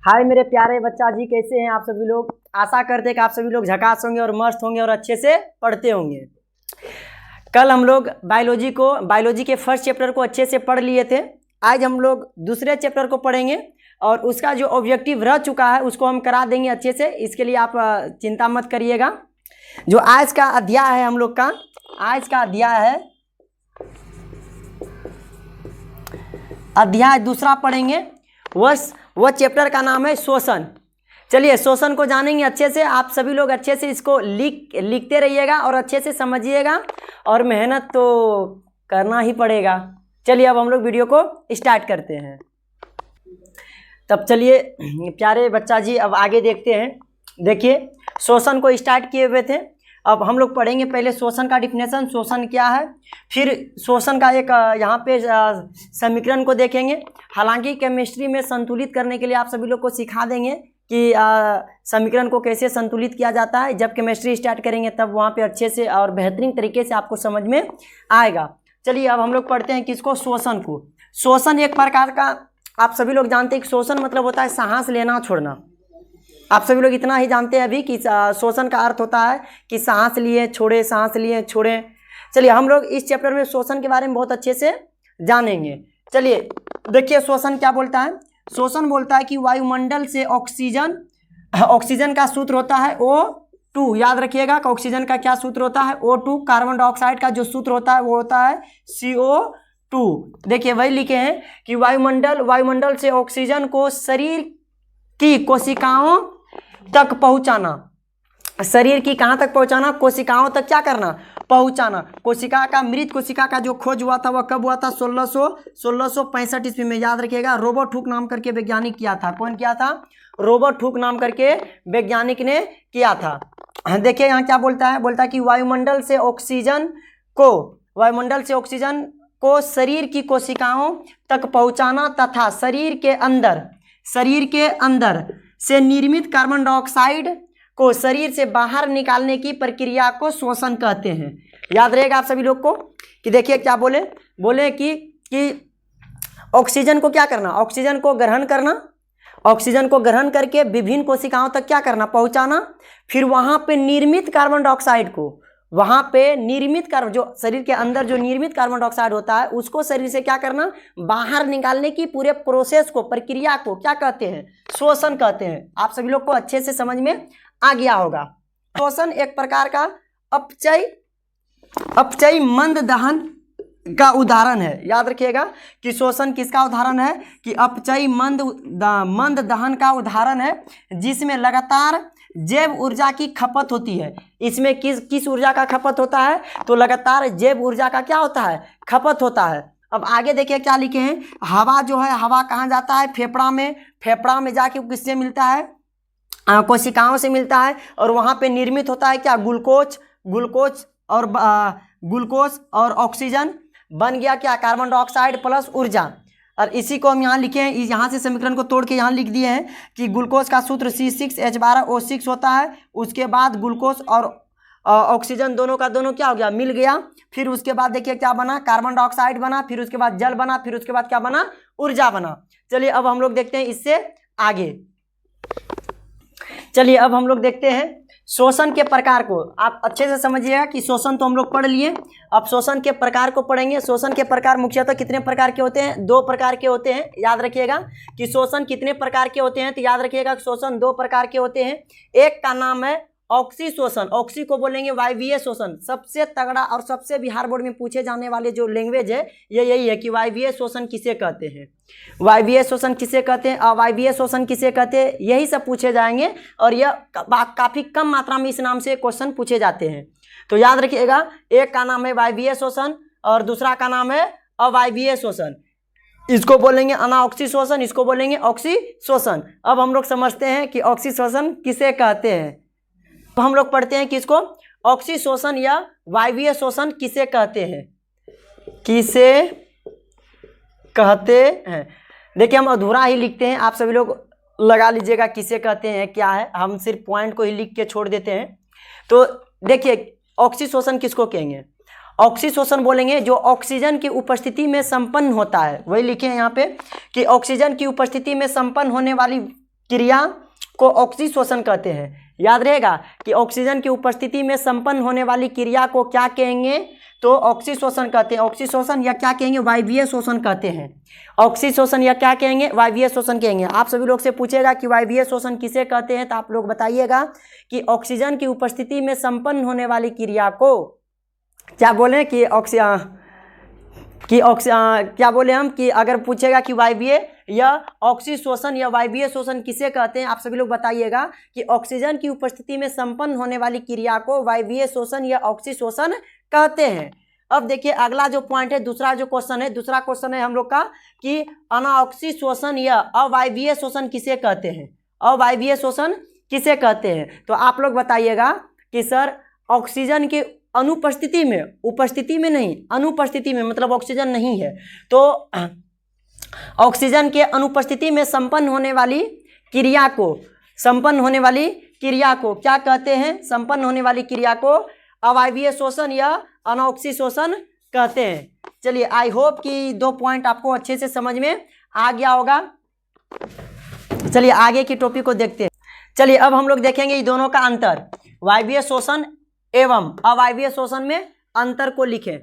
हाय मेरे प्यारे बच्चा जी, कैसे हैं आप सभी लोग। आशा करते हैं कि आप सभी लोग झकास होंगे और मस्त होंगे और अच्छे से पढ़ते होंगे। कल हम लोग बायोलॉजी के फर्स्ट चैप्टर को अच्छे से पढ़ लिए थे। आज हम लोग दूसरे चैप्टर को पढ़ेंगे और उसका जो ऑब्जेक्टिव रह चुका है उसको हम करा देंगे अच्छे से। इसके लिए आप चिंता मत करिएगा। जो आज का अध्याय है हम लोग का, आज का अध्याय है अध्याय दूसरा पढ़ेंगे। वह चैप्टर का नाम है शोषण। चलिए शोषण को जानेंगे अच्छे से। आप सभी लोग अच्छे से इसको लिखते रहिएगा और अच्छे से समझिएगा और मेहनत तो करना ही पड़ेगा। चलिए अब हम लोग वीडियो को स्टार्ट करते हैं। तब चलिए प्यारे बच्चा जी अब आगे देखते हैं। देखिए शोषण को स्टार्ट किए हुए थे। अब हम लोग पढ़ेंगे पहले शोषण का डिफिनेशन, शोषण क्या है, फिर शोषण का एक यहाँ पे समीकरण को देखेंगे। हालांकि केमिस्ट्री में संतुलित करने के लिए आप सभी लोग को सिखा देंगे कि समीकरण को कैसे संतुलित किया जाता है। जब केमिस्ट्री स्टार्ट करेंगे तब वहाँ पे अच्छे से और बेहतरीन तरीके से आपको समझ में आएगा। चलिए अब हम लोग पढ़ते हैं किसको, शोषण को। शोषण एक प्रकार का, आप सभी लोग जानते हैं कि शोषण मतलब होता है सांस लेना छोड़ना। आप सभी लोग इतना ही जानते हैं अभी कि शोषण का अर्थ होता है कि सांस लिए छोड़े, सांस लिए छोड़े। चलिए हम लोग इस चैप्टर में शोषण के बारे में बहुत अच्छे से जानेंगे। चलिए देखिए शोषण क्या बोलता है। शोषण बोलता है कि वायुमंडल से ऑक्सीजन का सूत्र होता है O2। याद रखिएगा कि ऑक्सीजन का क्या सूत्र होता है, O2। कार्बन डाइऑक्साइड का जो सूत्र होता है वो होता है CO2। देखिए वही लिखे हैं कि वायुमंडल से ऑक्सीजन को शरीर की कोशिकाओं तक पहुंचाना। शरीर की कहां तक पहुंचाना, कोशिकाओं तक क्या करना, पहुंचाना। कोशिका का, मृत कोशिका का जो खोज हुआ था वह कब हुआ था, 1665 ईस्वी में। याद रखिएगा रॉबर्ट हुक नाम करके वैज्ञानिक किया था। कौन किया था, रॉबर्ट हुक नाम करके वैज्ञानिक ने किया था। देखिए यहाँ क्या बोलता है, बोलता है कि वायुमंडल से ऑक्सीजन को शरीर की कोशिकाओं तक पहुंचाना तथा शरीर के अंदर से निर्मित कार्बन डाइऑक्साइड को शरीर से बाहर निकालने की प्रक्रिया को शोषण कहते हैं। याद रहेगा आप सभी लोग को कि देखिए क्या बोले कि ऑक्सीजन को क्या करना, ऑक्सीजन को ग्रहण करके विभिन्न कोशिकाओं तक क्या करना, पहुंचाना। फिर वहां पे निर्मित कार्बन डाइऑक्साइड को, जो शरीर के अंदर जो निर्मित कार्बन डाइऑक्साइड होता है उसको शरीर से क्या करना, बाहर निकालने की पूरे प्रोसेस को, प्रक्रिया को क्या कहते हैं, शोषण कहते हैं। आप सभी लोग को अच्छे से समझ में आ गया होगा। शोषण एक प्रकार का अपचयी मंद दहन का उदाहरण है। याद रखिएगा कि शोषण किसका उदाहरण है, कि अपचयी मंद दहन का उदाहरण है, जिसमें लगातार जैव ऊर्जा की खपत होती है। इसमें किस ऊर्जा का खपत होता है, तो लगातार जैव ऊर्जा का क्या होता है, खपत होता है। अब आगे देखिए क्या लिखे हैं। हवा जो है, हवा कहाँ जाता है, फेफड़ा में जाके किससे मिलता है, कोशिकाओं से मिलता है और वहां पे निर्मित होता है क्या, ग्लूकोज और ऑक्सीजन बन गया क्या, कार्बन डाइऑक्साइड प्लस ऊर्जा। और इसी को हम यहाँ लिखे हैं, यहाँ से समीकरण को तोड़ के यहाँ लिख दिए हैं कि ग्लूकोज का सूत्र C6H12O6 होता है। उसके बाद ग्लूकोज और ऑक्सीजन दोनों का दोनों क्या हो गया, मिल गया। फिर उसके बाद देखिए क्या बना, कार्बन डाइऑक्साइड बना, फिर उसके बाद जल बना, फिर उसके बाद क्या बना, ऊर्जा बना। चलिए अब हम लोग देखते हैं इससे आगे। चलिए अब हम लोग देखते हैं शोषण के प्रकार को। आप अच्छे से समझिएगा कि शोषण तो हम लोग पढ़ लिए, अब शोषण के प्रकार को पढ़ेंगे। शोषण के प्रकार मुख्यतः कितने प्रकार के होते हैं, 2 प्रकार के होते हैं। याद रखिएगा कि शोषण कितने प्रकार के होते हैं, तो याद रखिएगा कि शोषण 2 प्रकार के होते हैं। एक का नाम है ऑक्सी शोषण, ऑक्सी को बोलेंगे वायवीय शोषण। सबसे तगड़ा और सबसे बिहार बोर्ड में पूछे जाने वाले जो लैंग्वेज है ये यही है कि वायवीय शोषण किसे कहते हैं, वायवीय शोषण किसे कहते हैं, अवायवीय शोषण किसे कहते हैं, यही सब पूछे जाएंगे। और यह काफ़ी कम मात्रा में इस नाम से क्वेश्चन पूछे जाते हैं। तो याद रखिएगा एक का नाम है वायवीय शोषण और दूसरा का नाम है अवायवीय शोषण। इसको बोलेंगे अनाऑक्सी शोषण, इसको बोलेंगे ऑक्सी शोषण। अब हम लोग समझते हैं कि ऑक्सी शोषण किसे कहते हैं। तो हम लोग पढ़ते हैं कि इसको ऑक्सी शोषण या वायवीय शोषण किसे कहते हैं, देखिए हम अधूरा ही लिखते हैं, आप सभी लोग लगा लीजिएगा किसे कहते हैं क्या है। हम सिर्फ पॉइंट को ही लिख के छोड़ देते हैं। तो देखिए ऑक्सी शोषण किसको कहेंगे, ऑक्सी शोषण बोलेंगे जो ऑक्सीजन की उपस्थिति में संपन्न होता है। वही लिखे हैं यहाँ पे कि ऑक्सीजन की उपस्थिति में संपन्न होने वाली क्रिया को ऑक्सीशोषण कहते हैं। याद रहेगा कि ऑक्सीजन की उपस्थिति में संपन्न होने वाली क्रिया को क्या कहेंगे, तो ऑक्सीशोषण कहते हैं। ऑक्सीशोषण या क्या कहेंगे, वायवीय शोषण कहते हैं। ऑक्सीशोषण या क्या कहेंगे, वायवीय शोषण कहेंगे। आप सभी लोग से पूछेगा कि वायवीय शोषण किसे कहते हैं, तो आप लोग बताइएगा कि ऑक्सीजन की उपस्थिति में संपन्न होने वाली क्रिया को क्या बोले कि क्या बोले हम कि अगर पूछेगा कि वायवीय या ऑक्सीशोषण या वायवीय शोषण किसे कहते हैं, आप सभी लोग बताइएगा कि ऑक्सीजन की उपस्थिति में संपन्न होने वाली क्रिया को वायवीय शोषण या ऑक्सीशोषण कहते हैं। अब देखिए अगला जो पॉइंट है, दूसरा जो क्वेश्चन है, दूसरा क्वेश्चन है हम लोग का कि अनाऑक्सीशोषण या अवायवीय शोषण किसे कहते हैं, अवायवीय शोषण किसे कहते हैं। तो आप लोग बताइएगा कि सर ऑक्सीजन के अनुपस्थिति में, उपस्थिति में नहीं, अनुपस्थिति में मतलब ऑक्सीजन नहीं है, तो ऑक्सीजन के अनुपस्थिति में संपन्न होने वाली क्रिया को, संपन्न होने वाली क्रिया को क्या कहते हैं, संपन्न होने वाली क्रिया को अवायवीय शोषण या अनऑक्सीशोषण कहते हैं। चलिए आई होप कि 2 पॉइंट आपको अच्छे से समझ में आ गया होगा। चलिए आगे की टॉपिक को देखते हैं। चलिए अब हम लोग देखेंगे ये दोनों का अंतर, वायवीय शोषण एवं अवायवीय शोषण में अंतर को लिखें।